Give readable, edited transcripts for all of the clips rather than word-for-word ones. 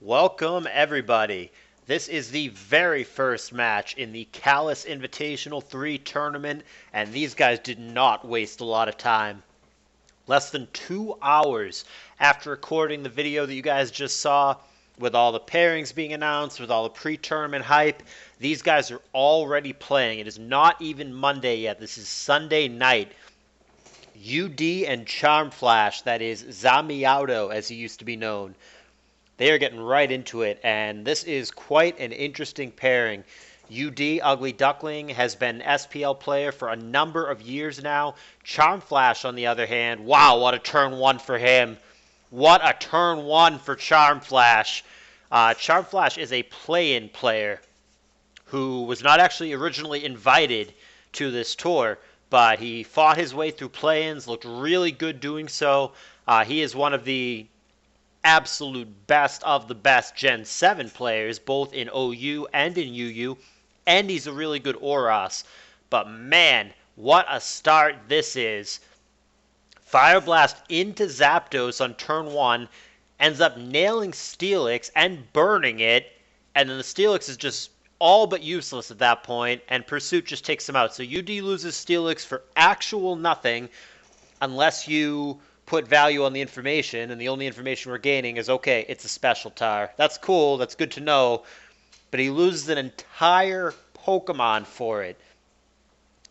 Welcome, everybody. This is the very first match in the CALLOUS Invitational 3 tournament, and these guys did not waste a lot of time. Less than 2 hours after recording the video that you guys just saw, with all the pairings being announced, with all the pre-tournament hype, these guys are already playing. It is not even Monday yet. This is Sunday night. UD and Charmflash, that is Zamiauto as he used to be known. They are getting right into it, and this is quite an interesting pairing. UD, Ugly Duckling, has been an SPL player for a number of years now. Charmflash, on the other hand, wow, what a turn one for him. What a turn one for Charmflash. Charmflash is a play-in player who was not actually originally invited to this tour, but he fought his way through play-ins, looked really good doing so. He is one of the absolute best of the best Gen 7 players, both in OU and in UU, and he's a really good Oros. But man, what a start this is. Fire Blast into Zapdos on turn 1, ends up nailing Steelix and burning it, and then the Steelix is just all but useless at that point, and Pursuit just takes him out. So UD loses Steelix for actual nothing, unless you put value on the information, and the only information we're gaining is, okay, it's a special tar. That's cool, that's good to know, but he loses an entire Pokemon for it.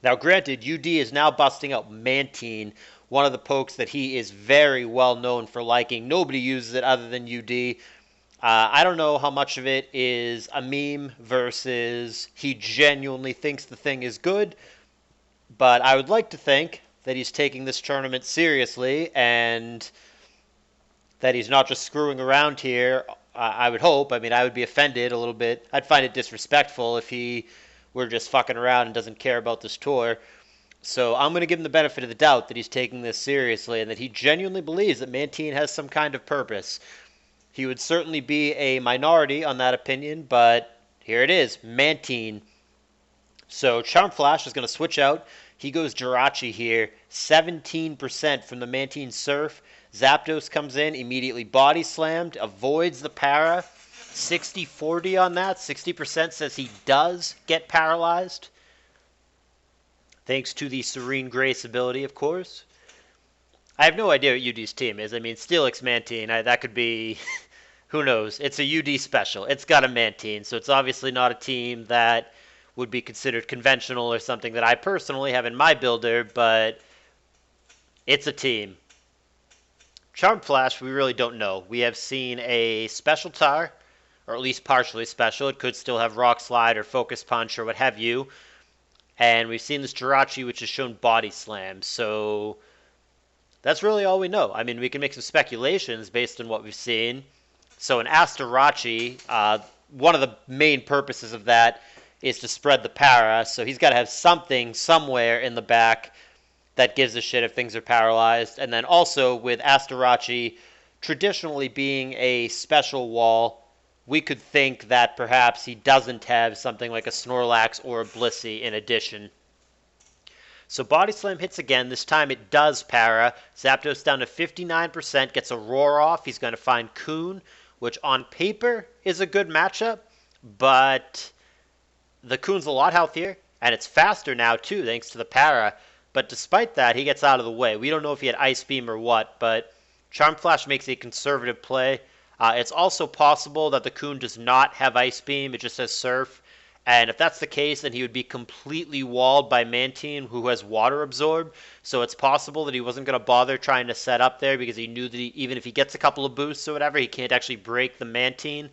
Now, granted, UD is now busting out Mantine, one of the pokes that he is very well known for liking. Nobody uses it other than UD. I don't know how much of it is a meme versus he genuinely thinks the thing is good, but I would like to think that he's taking this tournament seriously and that he's not just screwing around here. I would hope. I mean, I would be offended a little bit. I'd find it disrespectful if he were just fucking around and doesn't care about this tour. So I'm going to give him the benefit of the doubt that he's taking this seriously and that he genuinely believes that Mantine has some kind of purpose. He would certainly be a minority on that opinion, but here it is, Mantine. So Charmflash is going to switch out. He goes Jirachi here, 17% from the Mantine Surf. Zapdos comes in, immediately body slammed, avoids the para. 60-40 on that. 60% says he does get paralyzed. Thanks to the Serene Grace ability, of course. I have no idea what UD's team is. I mean, Steelix Mantine, that could be, who knows. It's a UD special. It's got a Mantine, so it's obviously not a team that would be considered conventional or something that I personally have in my builder, but it's a team. Charmflash, we really don't know. We have seen a special tar, or at least partially special. It could still have Rock Slide or Focus Punch or what have you. And we've seen this Jirachi, which has shown Body Slam. So that's really all we know. I mean, we can make some speculations based on what we've seen. So an Astarachi, one of the main purposes of that is to spread the para, so he's got to have something somewhere in the back that gives a shit if things are paralyzed. And then also with Astarachi traditionally being a special wall, we could think that perhaps he doesn't have something like a Snorlax or a Blissey in addition. So Body Slam hits again. This time it does para. Zapdos down to 59%, gets a Roar off. He's going to find Coon, which on paper is a good matchup, but the Coon's a lot healthier, and it's faster now, too, thanks to the para. But despite that, he gets out of the way. We don't know if he had Ice Beam or what, but Charmflash makes a conservative play. It's also possible that the Coon does not have Ice Beam. It just has Surf. And if that's the case, then he would be completely walled by Mantine, who has Water Absorb. So it's possible that he wasn't going to bother trying to set up there because he knew that even if he gets a couple of boosts or whatever, he can't actually break the Mantine.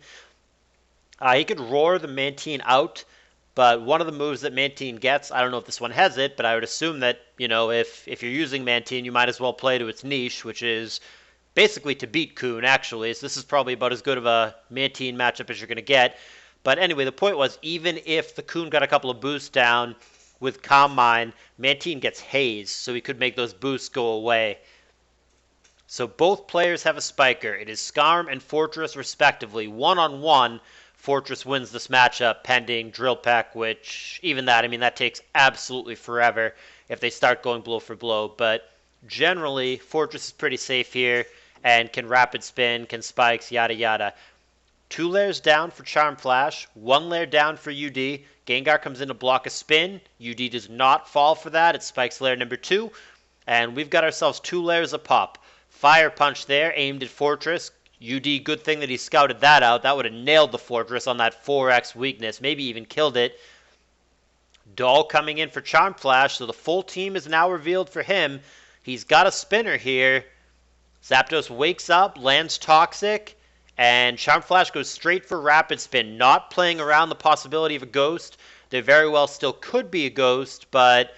He could Roar the Mantine out. But one of the moves that Mantine gets, I don't know if this one has it, but I would assume that, if you're using Mantine, you might as well play to its niche, which is basically to beat Coon, actually. So this is probably about as good of a Mantine matchup as you're going to get. But anyway, the point was, even if the Coon got a couple of boosts down with Calm Mind, Mantine gets Haze, so he could make those boosts go away. So both players have a Spiker. It is Skarm and Fortress, respectively. One-on-one, Fortress wins this matchup pending Drill Peck, which, even that, I mean, that takes absolutely forever if they start going blow for blow. But generally, Fortress is pretty safe here and can Rapid Spin, can Spikes, yada yada. 2 layers down for Charmflash, 1 layer down for UD. Gengar comes in to block a spin. UD does not fall for that. It spikes layer number 2. And we've got ourselves 2 layers of pop. Fire Punch there, aimed at Fortress. UD, good thing that he scouted that out. That would have nailed the Fortress on that 4x weakness, maybe even killed it. Doll coming in for Charmflash, so the full team is now revealed for him. He's got a spinner here. Zapdos wakes up, lands Toxic, and Charmflash goes straight for Rapid Spin, not playing around the possibility of a Ghost. There very well still could be a Ghost, but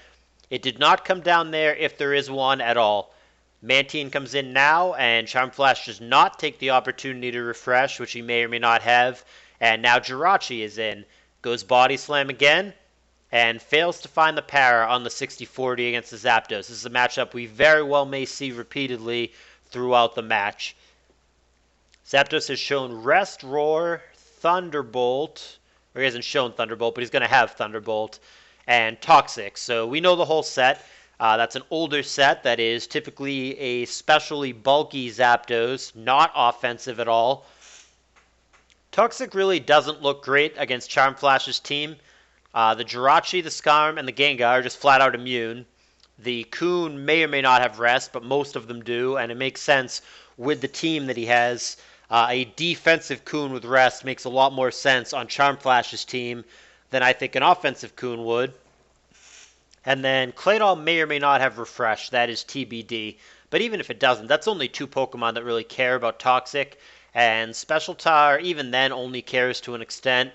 it did not come down there if there is one at all. Mantine comes in now, and Charmflash does not take the opportunity to refresh, which he may or may not have. And now Jirachi is in. Goes Body Slam again, and fails to find the para on the 60-40 against the Zapdos. This is a matchup we very well may see repeatedly throughout the match. Zapdos has shown Rest, Roar, Thunderbolt, or he hasn't shown Thunderbolt, but he's going to have Thunderbolt, and Toxic. So we know the whole set. That's an older set that is typically a specially bulky Zapdos, not offensive at all. Toxic really doesn't look great against Charmflash's team. The Jirachi, the Skarm, and the Gengar are just flat out immune. The Coon may or may not have Rest, but most of them do, and it makes sense with the team that he has. A defensive Coon with Rest makes a lot more sense on Charmflash's team than I think an offensive Coon would. And then Claydol may or may not have Refresh. That is TBD. But even if it doesn't, that's only 2 Pokemon that really care about Toxic. And Special Tar, even then, only cares to an extent.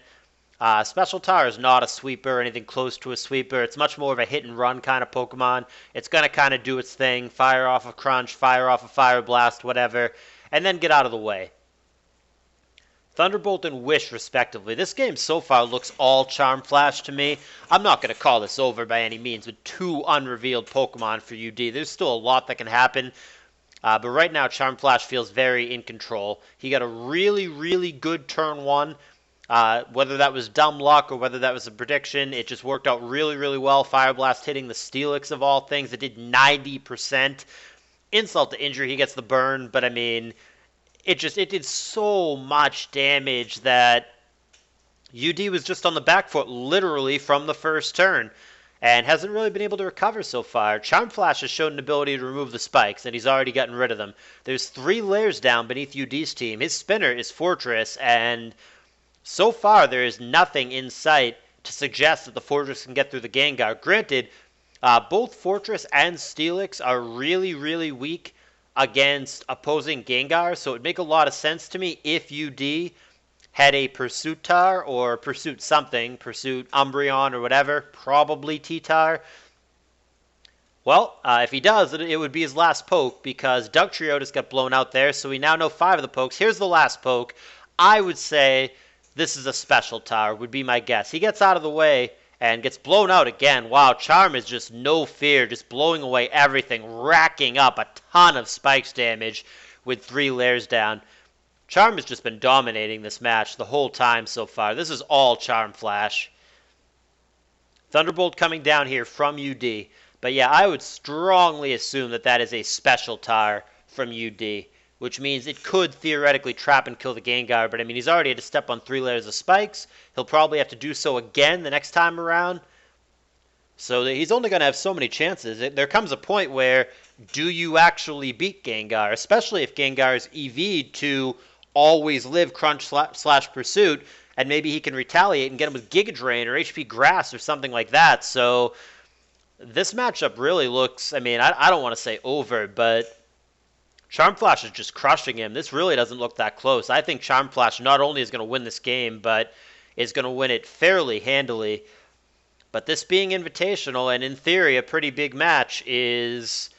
Special Tar is not a sweeper or anything close to a sweeper. It's much more of a hit-and-run kind of Pokemon. It's going to kind of do its thing. Fire off a Crunch, fire off a Fire Blast, whatever. And then get out of the way. Thunderbolt and Wish, respectively. This game so far looks all Charmflash to me. I'm not going to call this over by any means with 2 unrevealed Pokemon for UD. There's still a lot that can happen. But right now, Charmflash feels very in control. He got a really, really good turn 1. Whether that was dumb luck or whether that was a prediction, it just worked out really, really well. Fire Blast hitting the Steelix of all things. It did 90%. Insult to injury, he gets the burn. But, I mean, it did so much damage that UD was just on the back foot literally from the first turn and hasn't really been able to recover so far. Charmflash has shown an ability to remove the spikes, and he's already gotten rid of them. There's 3 layers down beneath UD's team. His spinner is Fortress, and so far there is nothing in sight to suggest that the Fortress can get through the Gengar. Granted, both Fortress and Steelix are really, really weak against opposing Gengar, so it would make a lot of sense to me if UD had a Pursuit Tar or Pursuit something, Pursuit Umbreon or whatever, probably T-Tar. Well, if he does, it would be his last poke because Dugtrio just got blown out there, so we now know 5 of the pokes. Here's the last poke. I would say this is a Special Tar, would be my guess. He gets out of the way and gets blown out again. Wow, Charm is just no fear, just blowing away everything, racking up a ton of spikes damage with 3 layers down. Charm has just been dominating this match the whole time so far. This is all Charmflash. Thunderbolt coming down here from UD. But yeah, I would strongly assume that that is a Special Tar from UD, which means it could theoretically trap and kill the Gengar. But I mean, he's already had to step on 3 layers of spikes. He'll probably have to do so again the next time around. So he's only going to have so many chances. There comes a point where, do you actually beat Gengar? Especially if Gengar is EV'd to always live Crunch / Pursuit, and maybe he can retaliate and get him with Giga Drain or HP Grass or something like that. So this matchup really looks, I mean, I don't want to say over, but Charmflash is just crushing him. This really doesn't look that close. I think Charmflash not only is going to win this game, but is going to win it fairly handily. But this being invitational and in theory a pretty big match is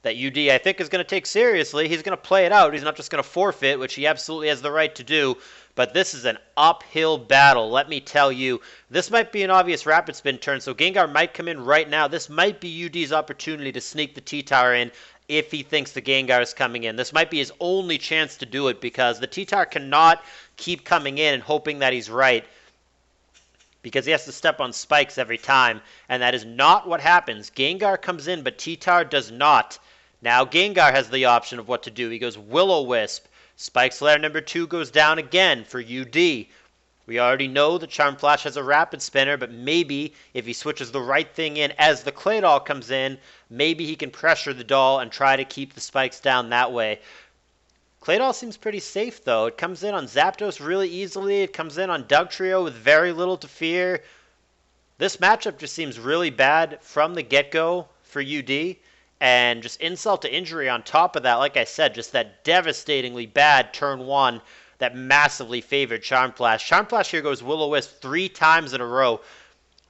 that UD, I think, is going to take seriously. He's going to play it out. He's not just going to forfeit, which he absolutely has the right to do. But this is an uphill battle, let me tell you. This might be an obvious Rapid Spin turn, so Gengar might come in right now. This might be UD's opportunity to sneak the T-Tar in if he thinks the Gengar is coming in. This might be his only chance to do it because the T-Tar cannot keep coming in and hoping that he's right, because he has to step on spikes every time, and that is not what happens. Gengar comes in, but T-Tar does not. Now Gengar has the option of what to do. He goes Will-O-Wisp, Spikes layer number 2 goes down again for UD. We already know that Charmflash has a rapid spinner, but maybe if he switches the right thing in as the clay doll comes in, maybe he can pressure the doll and try to keep the spikes down that way. Clay doll seems pretty safe though. It comes in on Zapdos really easily. It comes in on Dugtrio with very little to fear. This matchup just seems really bad from the get-go for UD. And just insult to injury on top of that, like I said, just that devastatingly bad turn 1 that massively favored Charmflash. Charmflash here goes Will-O-Wisp 3 times in a row.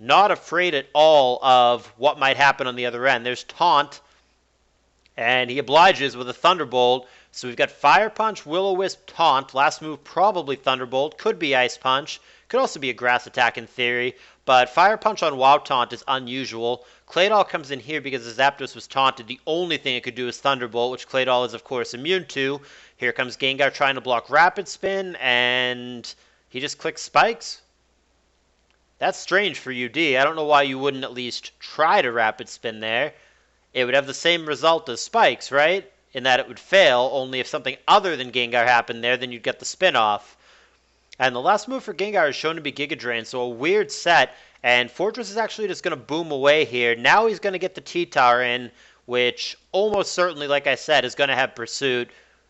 Not afraid at all of what might happen on the other end. There's Taunt, and he obliges with a Thunderbolt. So we've got Fire Punch, Will-O-Wisp, Taunt. Last move probably Thunderbolt. Could be Ice Punch. Could also be a Grass Attack in theory. But Fire Punch on WoW Taunt is unusual. Claydol comes in here because the Zapdos was taunted. The only thing it could do is Thunderbolt, which Claydol is, of course, immune to. Here comes Gengar trying to block Rapid Spin, and he just clicks Spikes. That's strange for UD. I don't know why you wouldn't at least try to Rapid Spin there. It would have the same result as Spikes, right? In that it would fail, only if something other than Gengar happened there, then you'd get the spin off. And the last move for Gengar is shown to be Giga Drain, so a weird set. And Fortress is actually just going to boom away here. Now he's going to get the T-Tower in, which almost certainly, like I said, is going to have Pursuit.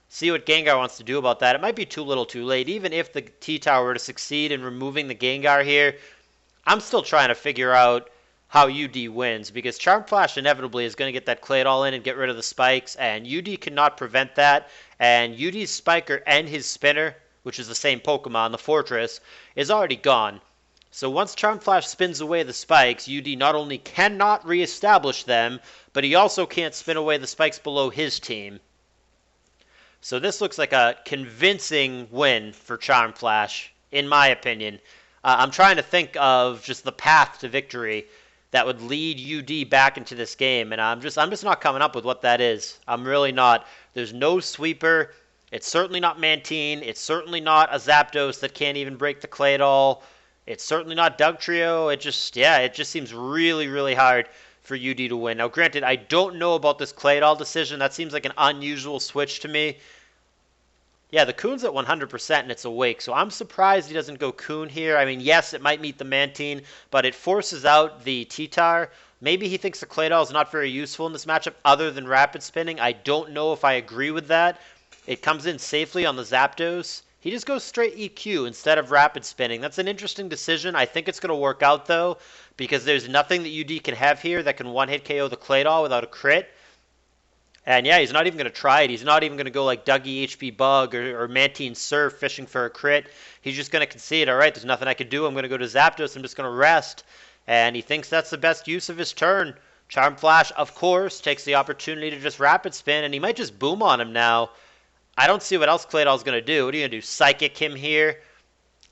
See what Gengar wants to do about that. It might be too little too late. Even if the T-Tower were to succeed in removing the Gengar here, I'm still trying to figure out how UD wins, because Charmflash inevitably is going to get that Claydol in and get rid of the spikes, and UD cannot prevent that. And UD's Spiker and his Spinner, which is the same Pokemon, the Fortress, is already gone. So once Charmflash spins away the spikes, UD not only cannot reestablish them, but he also can't spin away the spikes below his team. So this looks like a convincing win for Charmflash, in my opinion. I'm trying to think of just the path to victory that would lead UD back into this game, and I'm just not coming up with what that is. I'm really not. There's no sweeper. It's certainly not Mantine. It's certainly not a Zapdos that can't even break the Claydol. It's certainly not Dugtrio. It just seems really, really hard for UD to win. Now, granted, I don't know about this Claydol decision. That seems like an unusual switch to me. Yeah, the Coon's at 100% and it's awake, so I'm surprised he doesn't go Coon here. I mean, yes, it might meet the Mantine, but it forces out the T-Tar. Maybe he thinks the Claydol is not very useful in this matchup other than Rapid Spinning. I don't know if I agree with that. It comes in safely on the Zapdos. He just goes straight EQ instead of Rapid Spinning. That's an interesting decision. I think it's going to work out, though, because there's nothing that UD can have here that can one-hit KO the Claydol without a crit. And yeah, he's not even going to try it. He's not even going to go like Dougie HP Bug or Mantine Surf fishing for a crit. He's just going to concede, all right, there's nothing I can do. I'm going to go to Zapdos. I'm just going to rest. And he thinks that's the best use of his turn. Charmflash, of course, takes the opportunity to just Rapid Spin, and he might just boom on him now. I don't see what else Claydol's going to do. What are you going to do, Psychic him here?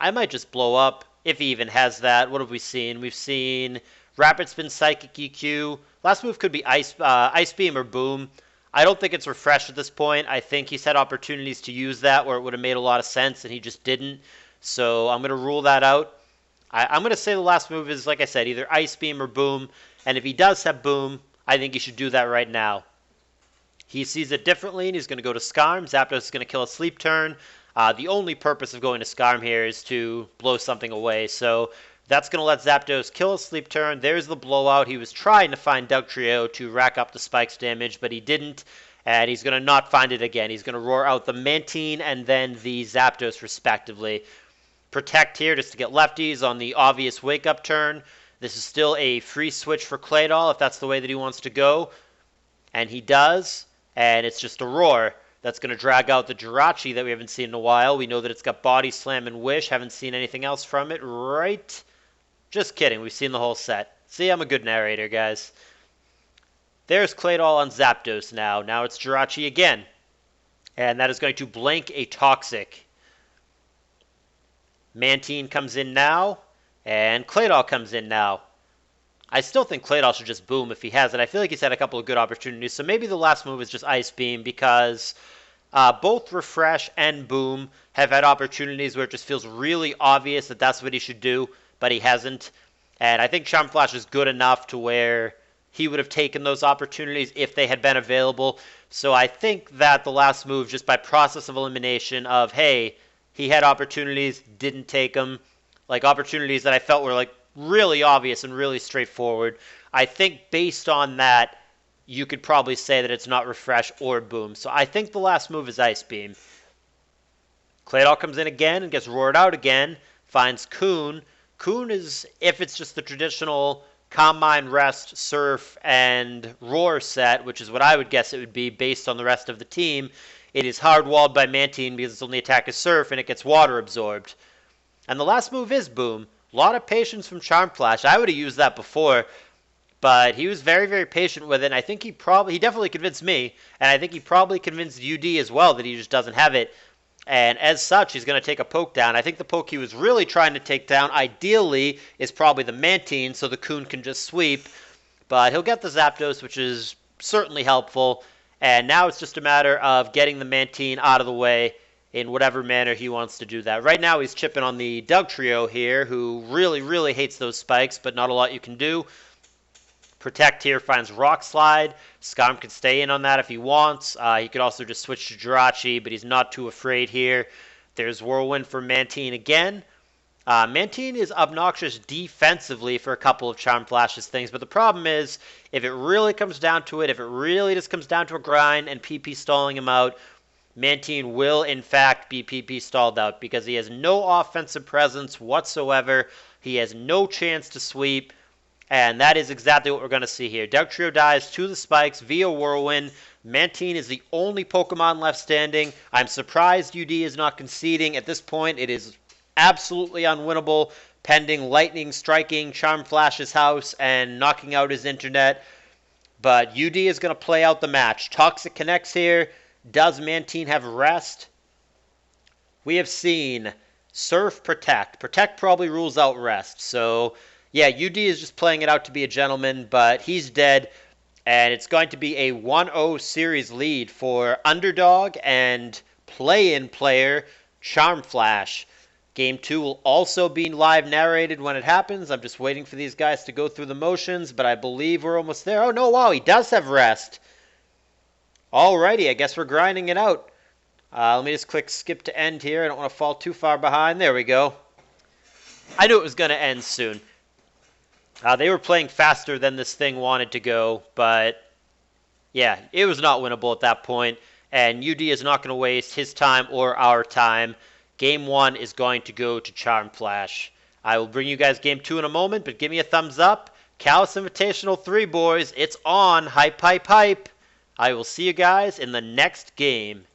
I might just blow up, if he even has that. What have we seen? We've seen Rapid Spin, Psychic EQ. Last move could be Ice Beam or Boom. I don't think it's refreshed at this point. I think he's had opportunities to use that where it would have made a lot of sense, and he just didn't. So I'm going to rule that out. I'm going to say the last move is, like I said, either Ice Beam or Boom. And if he does have Boom, I think he should do that right now. He sees it differently, and he's going to go to Skarm. Zapdos is going to kill a Sleep Turn. The only purpose of going to Skarm here is to blow something away. So that's going to let Zapdos kill a Sleep Turn. There's the blowout. He was trying to find Dugtrio to rack up the Spikes damage, but he didn't. And he's going to not find it again. He's going to roar out the Mantine and then the Zapdos, respectively. Protect here just to get lefties on the obvious wake-up turn. This is still a free switch for Claydol if that's the way that he wants to go. And he does. And it's just a roar. That's going to drag out the Jirachi that we haven't seen in a while. We know that it's got Body Slam and Wish. Haven't seen anything else from it, right? Just kidding. We've seen the whole set. See, I'm a good narrator, guys. There's Claydol on Zapdos now. Now it's Jirachi again. And that is going to blank a Toxic. Mantine comes in now. And Claydol comes in now. I still think Claydol should just boom if he has it. I feel like he's had a couple of good opportunities. So maybe the last move is just Ice Beam because both Refresh and Boom have had opportunities where it just feels really obvious that that's what he should do, but he hasn't. And I think Charmflash is good enough to where he would have taken those opportunities if they had been available. So I think that the last move, just by process of elimination of, hey, he had opportunities, didn't take them, like opportunities that I felt were like really obvious and really straightforward. I think based on that, you could probably say that it's not refresh or boom. So I think the last move is Ice Beam. Claydol comes in again and gets roared out again, finds Coon. Coon is, if it's just the traditional Calm Mind, Rest, Surf, and Roar set, which is what I would guess it would be based on the rest of the team, it is hard-walled by Mantine because its only attack is Surf, and it gets water absorbed. And the last move is Boom. A lot of patience from Charmflash. I would have used that before, but he was very, very patient with it, and I think he definitely convinced me, and I think he probably convinced UD as well that he just doesn't have it. And as such, he's going to take a poke down. I think the poke he was really trying to take down, ideally, is probably the Mantine, so the Coon can just sweep. But he'll get the Zapdos, which is certainly helpful. And now it's just a matter of getting the Mantine out of the way in whatever manner he wants to do that. Right now, he's chipping on the Dugtrio here, who really, really hates those spikes, but not a lot you can do. Protect here finds Rock Slide. Scum can stay in on that if he wants. He could also just switch to Jirachi, but he's not too afraid here. There's Whirlwind for Mantine again. Mantine is obnoxious defensively for a couple of Charmflash's things, but the problem is, if it really comes down to it, if it really just comes down to a grind and PP stalling him out, Mantine will, in fact, be PP stalled out because he has no offensive presence whatsoever. He has no chance to sweep. And that is exactly what we're going to see here. Dugtrio dies to the spikes via Whirlwind. Mantine is the only Pokemon left standing. I'm surprised UD is not conceding. At this point, it is absolutely unwinnable, pending Lightning striking Charmflash's house and knocking out his internet. But UD is going to play out the match. Toxic connects here. Does Mantine have rest? We have seen Surf, Protect. Protect probably rules out rest, so yeah, UD is just playing it out to be a gentleman, but he's dead, and it's going to be a 1-0 series lead for underdog and play-in player Charmflash. Game 2 will also be live narrated when it happens. I'm just waiting for these guys to go through the motions, but I believe we're almost there. Oh, no, wow, he does have rest. Alrighty, I guess we're grinding it out. Let me just click skip to end here. I don't want to fall too far behind. There we go. I knew it was going to end soon. They were playing faster than this thing wanted to go, but yeah, it was not winnable at that point, and UD is not going to waste his time or our time. Game 1 is going to go to Charmflash. I will bring you guys Game 2 in a moment, but give me a thumbs up. CALLOUS Invitational 3, boys. It's on. Hype, hype, hype. I will see you guys in the next game.